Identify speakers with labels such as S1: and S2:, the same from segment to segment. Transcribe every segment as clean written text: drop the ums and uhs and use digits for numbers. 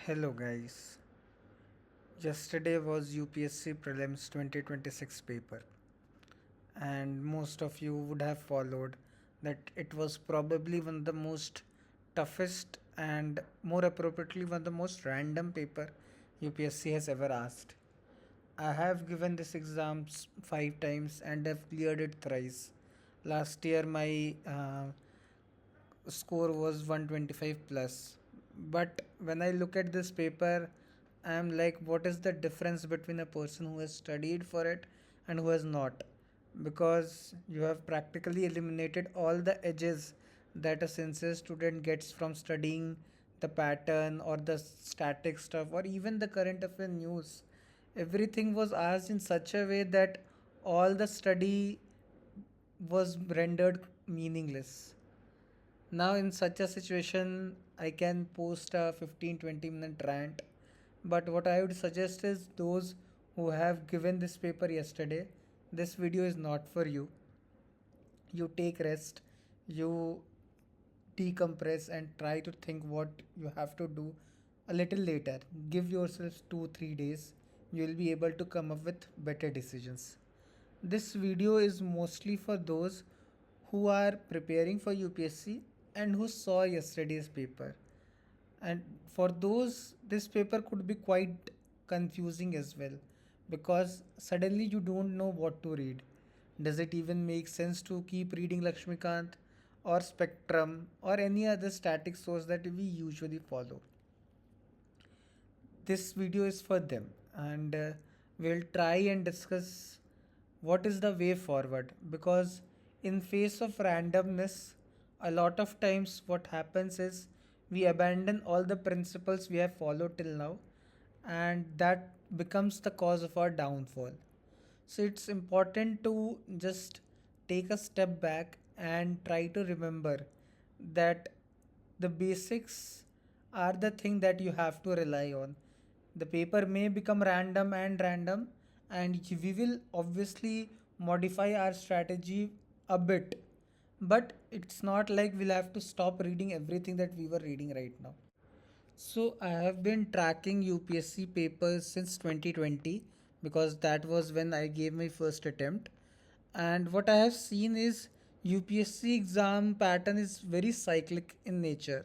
S1: Hello guys. Yesterday was UPSC Prelims 2026 paper, and most of you would have followed that it was probably one of the most toughest and more appropriately one of the most random paper UPSC has ever asked. I have given this exams 5 times and have cleared it thrice. Last year my score was 125 plus. But when I look at this paper, I am like, what is the difference between a person who has studied for it and who has not? Because you have practically eliminated all the edges that a sincere student gets from studying the pattern or the static stuff or even the current affair news. Everything was asked in such a way that all the study was rendered meaningless. Now, in such a situation, I can post a 15-20 minute rant. But what I would suggest is those who have given this paper yesterday, this video is not for you. You take rest, you decompress, and try to think what you have to do a little later. Give yourself 2 3 days. You will be able to come up with better decisions. This video is mostly for those who are preparing for UPSC and who saw yesterday's paper. And for those, this paper could be quite confusing as well because suddenly you don't know what to read. Does it even make sense to keep reading Lakshmikant or Spectrum or any other static source that we usually follow? This video is for them, and we'll try and discuss what is the way forward, because in face of randomness, a lot of times what happens is we abandon all the principles we have followed till now, and that becomes the cause of our downfall. So it's important to just take a step back and try to remember that the basics are the thing that you have to rely on. The paper may become random, and we will obviously modify our strategy a bit, but it's not like we'll have to stop reading everything that we were reading right now. So I have been tracking UPSC papers since 2020 because that was when I gave my first attempt. And what I have seen is UPSC exam pattern is very cyclic in nature.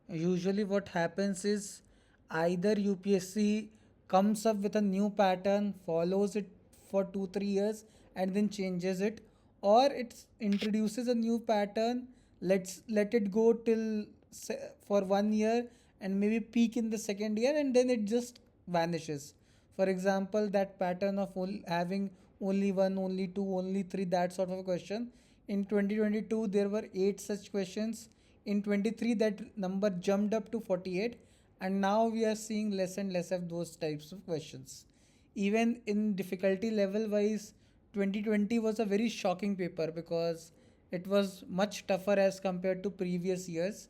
S1: Usually what happens is either UPSC comes up with a new pattern, follows it for 2 3 years and then changes it, or it introduces a new pattern, let it go till for 1 year and maybe peak in the second year and then it just vanishes. For example, that pattern of having only one, only two, only three, that sort of a question. In 2022, there were 8 such questions. In 23, that number jumped up to 48, and now we are seeing less and less of those types of questions. Even in difficulty level wise, 2020 was a very shocking paper because it was much tougher as compared to previous years.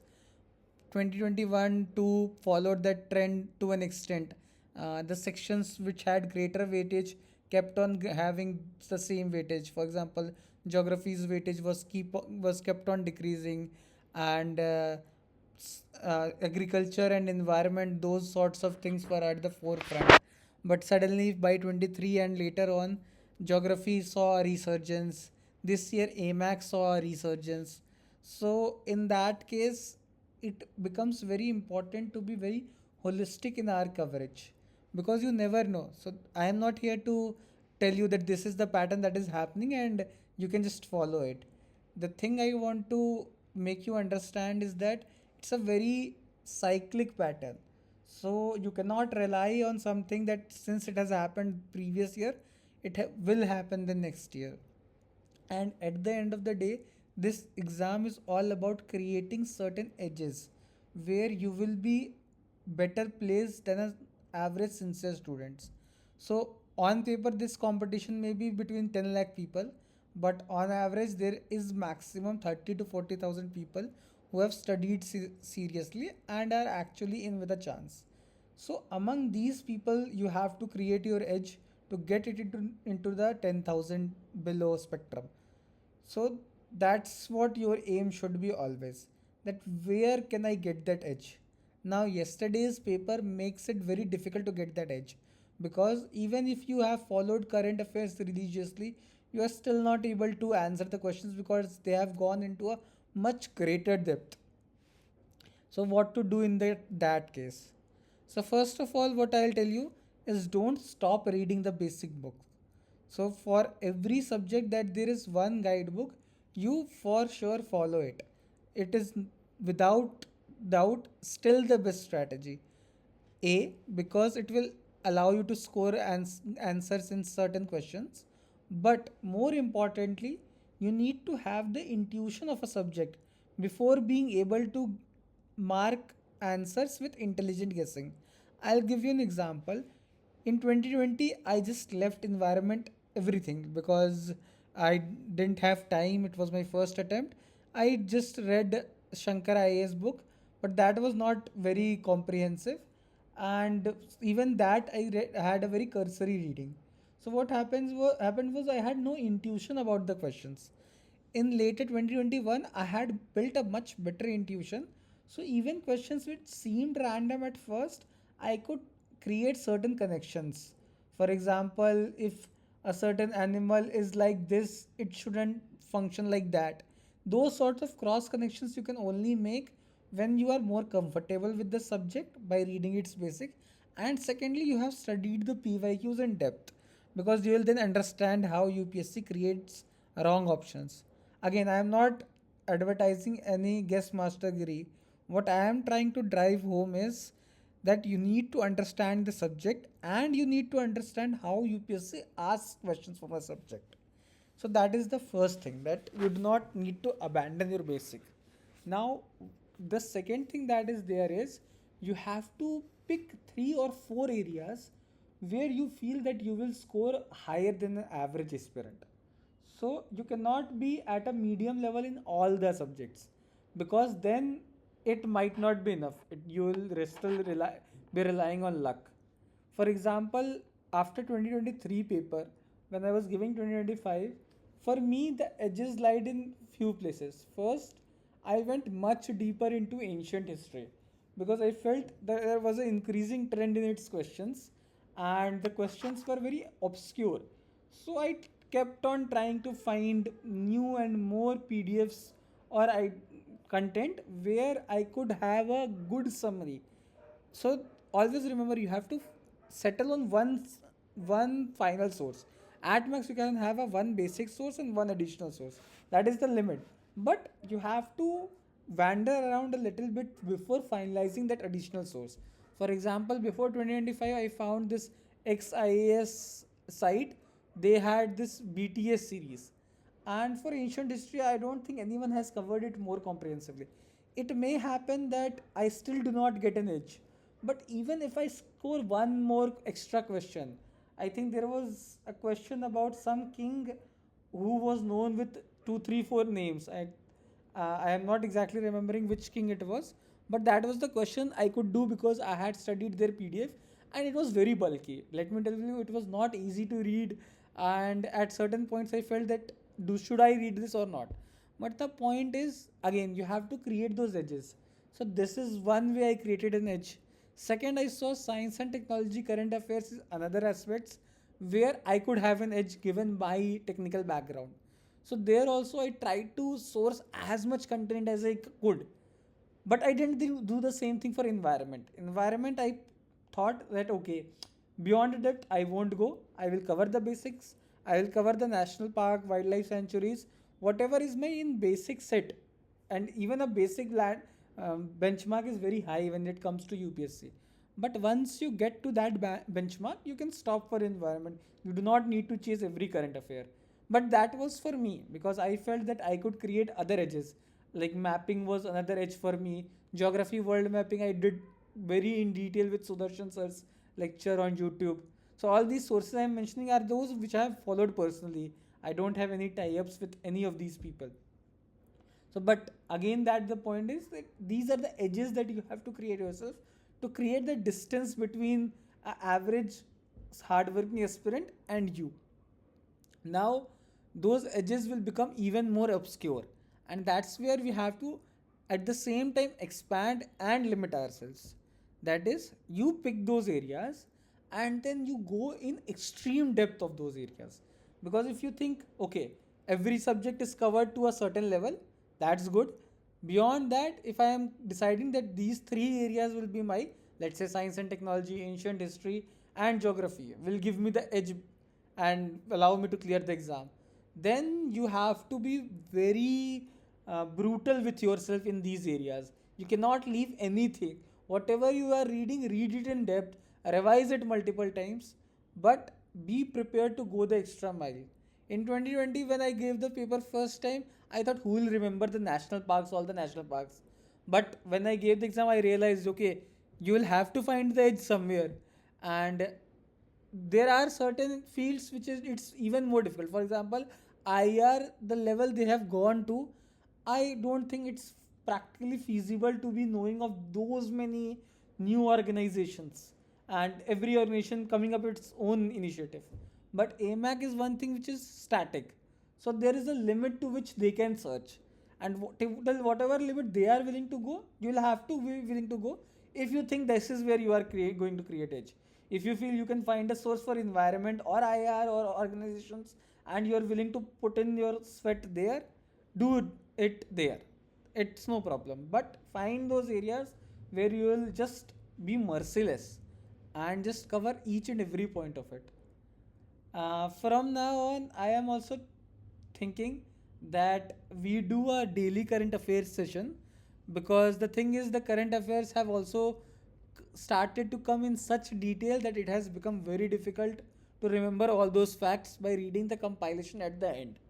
S1: 2021 2 followed that trend to an extent. The sections which had greater weightage kept on having the same weightage. For example, geography's weightage was kept on decreasing, and agriculture and environment, those sorts of things were at the forefront. But suddenly by 23 and later on, geography saw a resurgence. This year, AMAC saw a resurgence. So in that case, it becomes very important to be very holistic in our coverage because you never know. So I am not here to tell you that this is the pattern that is happening and you can just follow it. The thing I want to make you understand is that it's a very cyclic pattern. So you cannot rely on something that since it has happened previous year, will happen the next year. And at the end of the day, this exam is all about creating certain edges where you will be better placed than an average sincere students. So on paper, this competition may be between 10 lakh people, but on average, there is maximum 30 to 40,000 people who have studied seriously and are actually in with a chance. So among these people, you have to create your edge to get it into the 10,000 below spectrum. So that's what your aim should be always. That where can I get that edge? Now, yesterday's paper makes it very difficult to get that edge because even if you have followed current affairs religiously, you are still not able to answer the questions because they have gone into a much greater depth. So, what to do in that case? So, first of all, what I'll tell you is don't stop reading the basic book. So, for every subject that there is one guidebook, you for sure follow it. It is without doubt still the best strategy. A, because it will allow you to score answers in certain questions. But more importantly, you need to have the intuition of a subject before being able to mark answers with intelligent guessing. I'll give you an example. In 2020, I just left environment everything because I didn't have time. It was my first attempt. I just read Shankar IAS book, but that was not very comprehensive, and even that had a very cursory reading. So what happened was I had no intuition about the questions. In later 2021, I had built a much better intuition. So even questions which seemed random at first, I could create certain connections. For example, if a certain animal is like this, it shouldn't function like that. Those sorts of cross connections you can only make when you are more comfortable with the subject by reading its basic, and secondly you have studied the PYQs in depth, because you will then understand how UPSC creates wrong options. Again, I am not advertising any guest mastergiry. What I am trying to drive home is that you need to understand the subject and you need to understand how UPSC asks questions from a subject. So that is the first thing, that you do not need to abandon your basic. Now, the second thing that is there is you have to pick 3 or 4 areas where you feel that you will score higher than an average aspirant. So you cannot be at a medium level in all the subjects, because then it might not be enough. You will still be relying on luck. For example, after 2023 paper, when I was giving 2025, for me the edges lied in few places. First, I went much deeper into ancient history because I felt that there was an increasing trend in its questions and the questions were very obscure. So I kept on trying to find new and more PDFs or content where I could have a good summary. So always remember, you have to settle on one final source. At max you can have a one basic source and one additional source. That is the limit. But you have to wander around a little bit before finalizing that additional source. For example, before 2025 I found this XIAS site. They had this BTS series, and for ancient history I don't think anyone has covered it more comprehensively. It may happen that I still do not get an edge, but even if I score one more extra question, I think there was a question about some king who was known with 2 3 4 names. I am not exactly remembering which king it was, but that was the question I could do because I had studied their PDF, and it was very bulky. Let me tell you, it was not easy to read, and at certain points I felt that should I read this or not. But the point is, again, you have to create those edges. So this is one way I created an edge. Second, I saw science and technology current affairs is another aspects where I could have an edge given my technical background. So there also I tried to source as much content as I could. But I didn't do the same thing for environment. Environment, I thought that okay, beyond that I won't go. I will cover the basics. I will cover the national park, wildlife sanctuaries, whatever is my in basic set. And even a basic land benchmark is very high when it comes to UPSC. But once you get to that benchmark, you can stop for environment. You do not need to chase every current affair. But that was for me because I felt that I could create other edges. Like mapping was another edge for me. Geography world mapping I did very in detail with Sudarshan sir's lecture on YouTube. So all these sources I am mentioning are those which I have followed personally. I don't have any tie-ups with any of these people. So, but again, that the point is that these are the edges that you have to create yourself to create the distance between an average hardworking aspirant and you. Now, those edges will become even more obscure, and that's where we have to, at the same time, expand and limit ourselves. That is, you pick those areas and then you go in extreme depth of those areas. Because if you think, okay, every subject is covered to a certain level, that's good. Beyond that, if I am deciding that these three areas will be my, let's say, science and technology, ancient history, and geography, will give me the edge and allow me to clear the exam, then you have to be very brutal with yourself in these areas. You cannot leave anything. Whatever you are reading, read it in depth, revise it multiple times, but be prepared to go the extra mile. In 2020, when I gave the paper first time, I thought, who will remember the national parks, all the national parks? But when I gave the exam, I realized, okay, you will have to find the edge somewhere. And there are certain fields which is it's even more difficult. For example, IR, the level they have gone to, I don't think it's practically feasible to be knowing of those many new organizations and every organization coming up with its own initiative. But AMAC is one thing which is static, so there is a limit to which they can search, and till whatever limit they are willing to go, you'll have to be willing to go if you think this is where you are going to create edge. If you feel you can find a source for environment or IR or organizations and you are willing to put in your sweat there, do it there. It's no problem. But find those areas where you will just be merciless and just cover each and every point of it. From now on, I am also thinking that we do a daily current affairs session, because the thing is, the current affairs have also started to come in such detail that it has become very difficult to remember all those facts by reading the compilation at the end.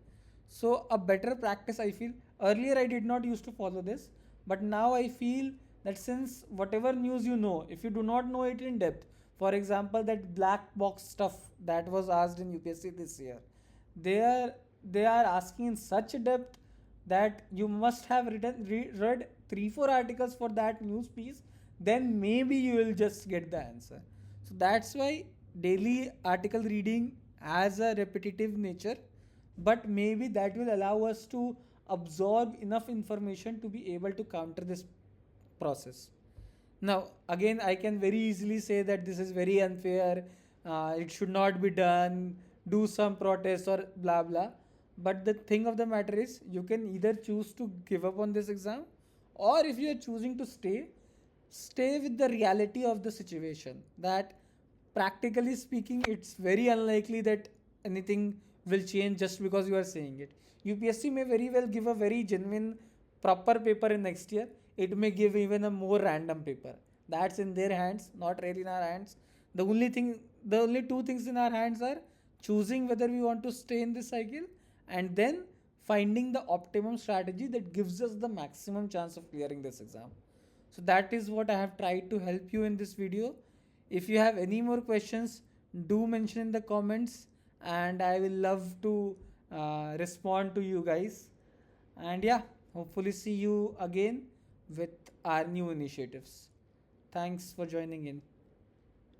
S1: So a better practice, I feel, earlier I did not used to follow this, but now I feel that since whatever news you know, if you do not know it in depth, for example, that black box stuff that was asked in UPSC this year, they are they are asking in such depth that you must have read 3 4 articles for that news piece, then maybe you will just get the answer. So that's why daily article reading has a repetitive nature, but maybe that will allow us to absorb enough information to be able to counter this process. Now, again, I can very easily say that this is very unfair, it should not be done, do some protest or blah blah. But the thing of the matter is, you can either choose to give up on this exam, or if you are choosing to stay, stay with the reality of the situation. That practically speaking, it's very unlikely that anything will change just because you are saying it. UPSC may very well give a very genuine, proper paper in next year. It may give even a more random paper. That's in their hands, not really in our hands. The only two things in our hands are choosing whether we want to stay in this cycle, and then finding the optimum strategy that gives us the maximum chance of clearing this exam. So that is what I have tried to help you in this video. If you have any more questions, do mention in the comments, and I will love to respond to you guys. And yeah, hopefully see you again with our new initiatives. Thanks for joining in.